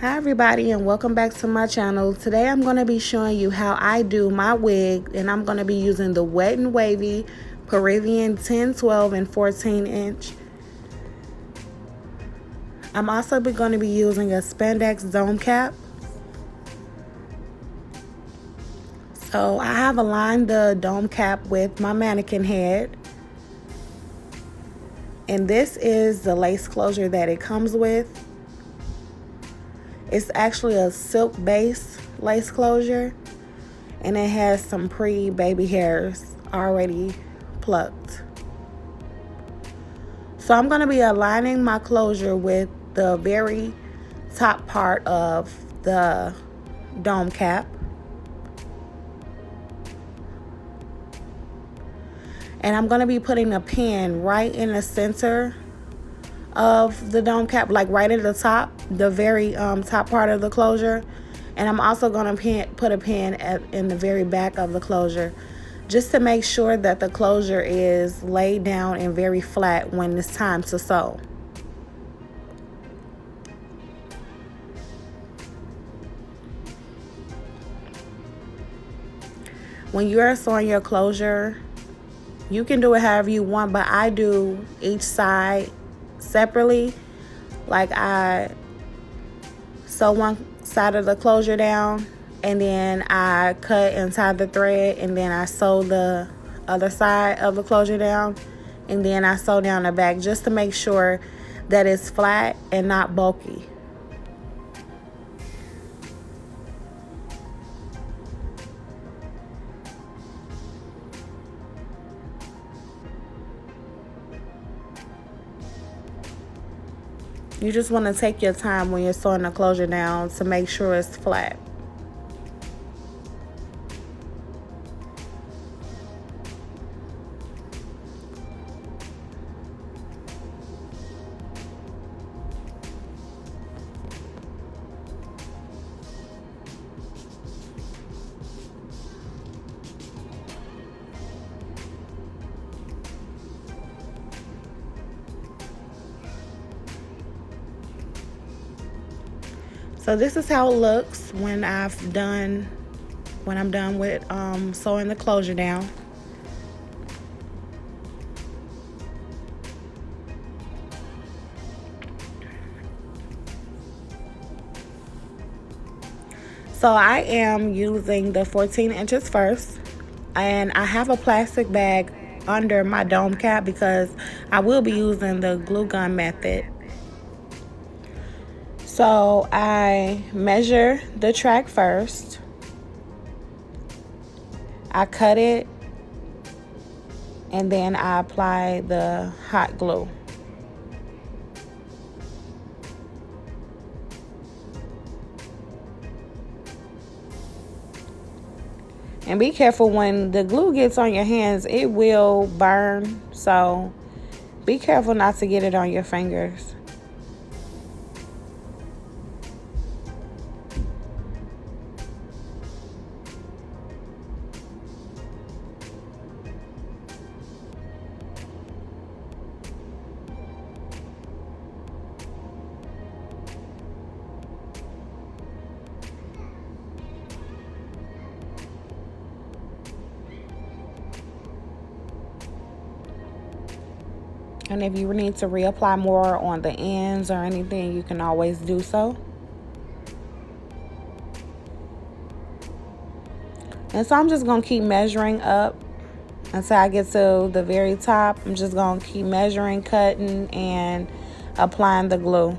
Hi everybody and welcome back to my channel. Today I'm going to be showing you how I do my wig, and I'm going to be using the Wet and Wavy Peruvian 10, 12, and 14 inch. I'm also going to be using a spandex dome cap. So I have aligned the dome cap with my mannequin head. And this is the lace closure that it comes with. It's actually a silk base lace closure, and it has some pre-baby hairs already plucked. So I'm going to be aligning my closure with the very top part of the dome cap. And I'm going to be putting a pin right in the center of the dome cap, like right at the top, the very top part of the closure. And I'm also going to put a pin in the very back of the closure, just to make sure that the closure is laid down and very flat when it's time to sew. When you're sewing your closure, you can do it however you want, but I do each side separately. Like, I sew one side of the closure down, and then I cut and tie the thread, and then I sew the other side of the closure down, and then I sew down the back, just to make sure that it's flat and not bulky. You just want to take your time when you're sewing the closure down to make sure it's flat. So this is how it looks when I'm done with sewing the closure down. So I am using the 14 inches first, and I have a plastic bag under my dome cap because I will be using the glue gun method. So I measure the track first. I cut it, and then I apply the hot glue. And be careful, when the glue gets on your hands, it will burn. So be careful not to get it on your fingers. And if you need to reapply more on the ends or anything, you can always do so. And so I'm just going to keep measuring up until I get to the very top. I'm just going to keep measuring, cutting, and applying the glue.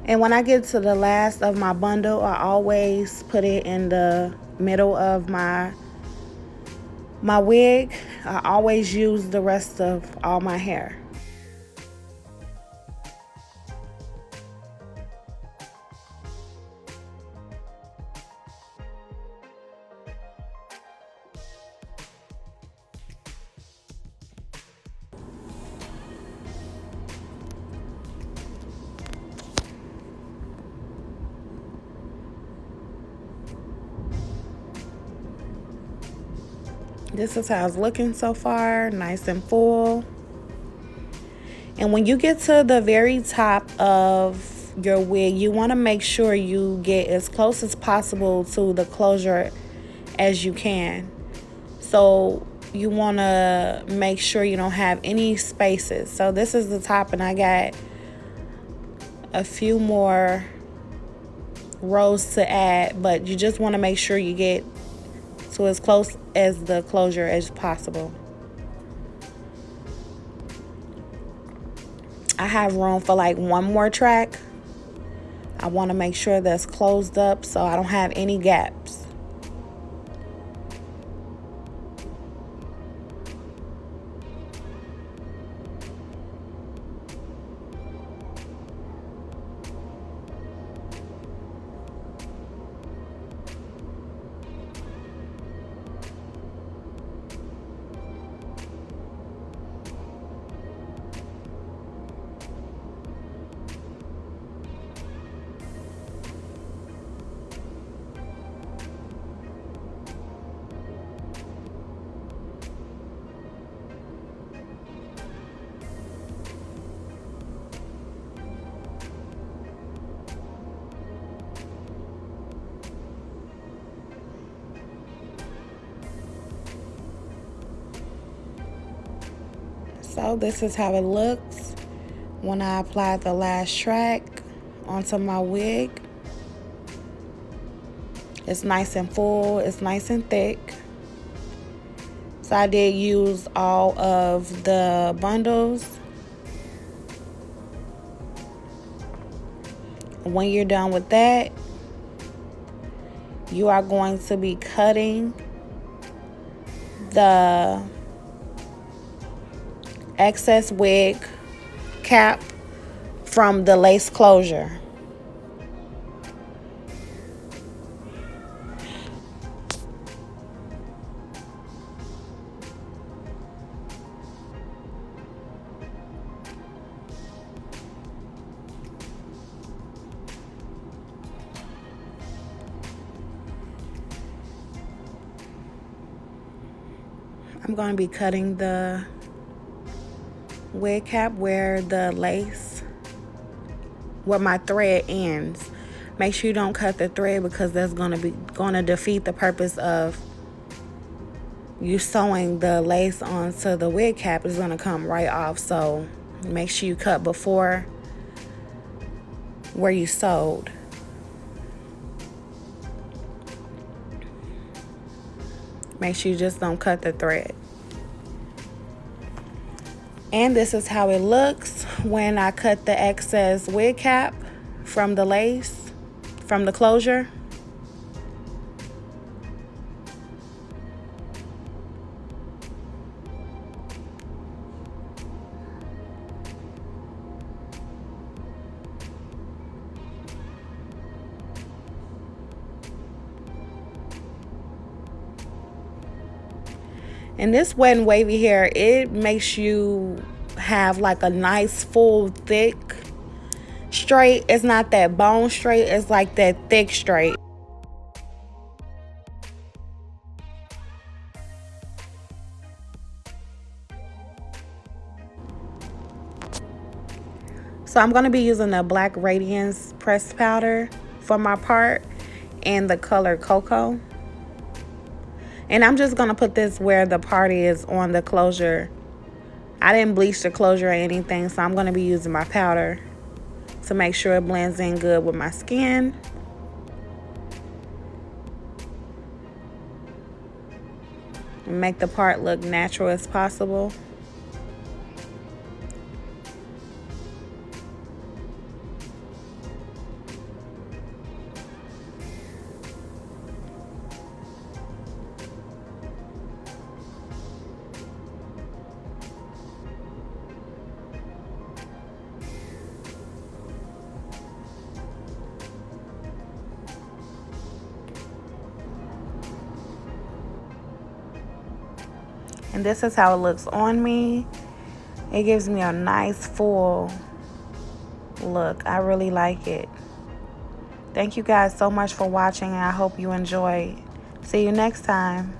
And when I get to the last of my bundle, I always put it in the middle of my wig. I always use the rest of all my hair. This is how it's looking so far, nice and full. And when you get to the very top of your wig, you want to make sure you get as close as possible to the closure as you can. So you want to make sure you don't have any spaces. So this is the top, and I got a few more rows to add, but you just want to make sure you get to as close as the closure as possible. I have room for like one more track. I want to make sure that's closed up so I don't have any gaps. So this is how it looks when I apply the last track onto my wig. It's nice and full, it's nice and thick. So I did use all of the bundles. When you're done with that, you are going to be cutting the excess wig cap from the lace closure. I'm going to be cutting the wig cap where the lace, where my thread ends. Make sure you don't cut the thread because that's going to defeat the purpose of you sewing the lace onto the wig cap. It's going to come right off. So make sure you cut before where you sewed. Make sure you just don't cut the thread. And this is how it looks when I cut the excess wig cap from the lace, from the closure. And this wet and wavy hair, it makes you have like a nice, full, thick straight. It's not that bone straight, it's like that thick straight. So I'm going to be using the Black Radiance pressed powder for my part and the color Cocoa. And I'm just going to put this where the part is on the closure. I didn't bleach the closure or anything, so I'm going to be using my powder to make sure it blends in good with my skin. And make the part look natural as possible. And this is how it looks on me. It gives me a nice full look. I really like it. Thank you guys so much for watching, and I hope you enjoyed. See you next time.